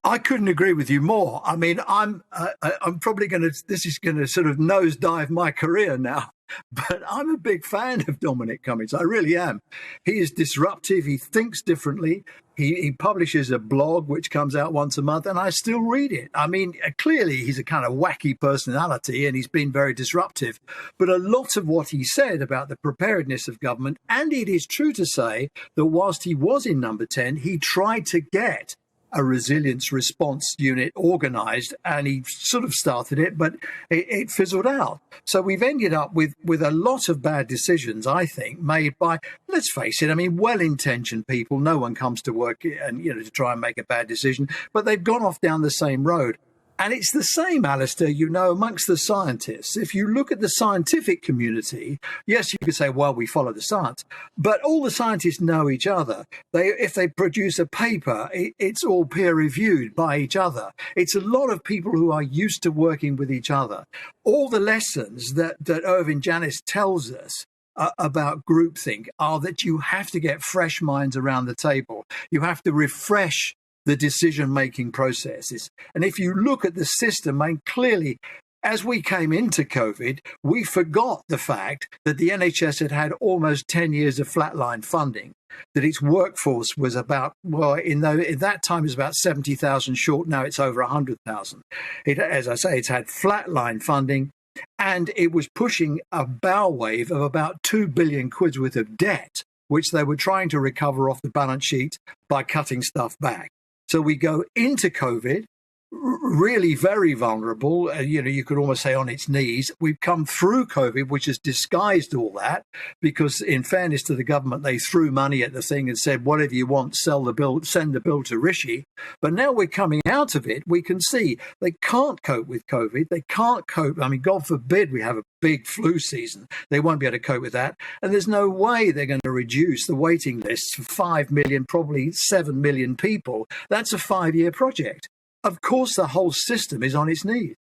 I couldn't agree with you more. I mean, I'm probably this is going to sort of nosedive my career now, but I'm a big fan of Dominic Cummings. I really am. He is disruptive. He thinks differently. He publishes a blog which comes out once a month, and I still read it. I mean, clearly he's a kind of wacky personality and he's been very disruptive. But a lot of what he said about the preparedness of government, and it is true to say that whilst he was in number 10, he tried to get a resilience response unit organised, and he sort of started it, but it fizzled out. So we've ended up with a lot of bad decisions, I think, made by, let's face it, I mean, well-intentioned people. No one comes to work and, to try and make a bad decision, but they've gone off down the same road. And it's the same, Alistair, amongst the scientists. If you look at the scientific community, yes, you could say, well, we follow the science, but all the scientists know each other. If they produce a paper, it's all peer-reviewed by each other. It's a lot of people who are used to working with each other. All the lessons that Irving Janis tells us about groupthink are that you have to get fresh minds around the table. You have to refresh the decision-making processes. And if you look at the system, I mean, clearly, as we came into COVID, we forgot the fact that the NHS had had almost 10 years of flatline funding, that its workforce was about, well, in that time it was about 70,000 short, now it's over 100,000. As I say, it's had flatline funding, and it was pushing a bow wave of about 2 billion quid's worth of debt, which they were trying to recover off the balance sheet by cutting stuff back. So we go into COVID really very vulnerable, you could almost say on its knees. We've come through COVID, which has disguised all that, because in fairness to the government, they threw money at the thing and said, whatever you want, send the bill to Rishi. But now we're coming out of it, we can see they can't cope with COVID. They can't cope. I mean, God forbid we have a big flu season. They won't be able to cope with that. And there's no way they're going to reduce the waiting lists for 5 million, probably 7 million people. That's a 5-year project. Of course, the whole system is on its knees.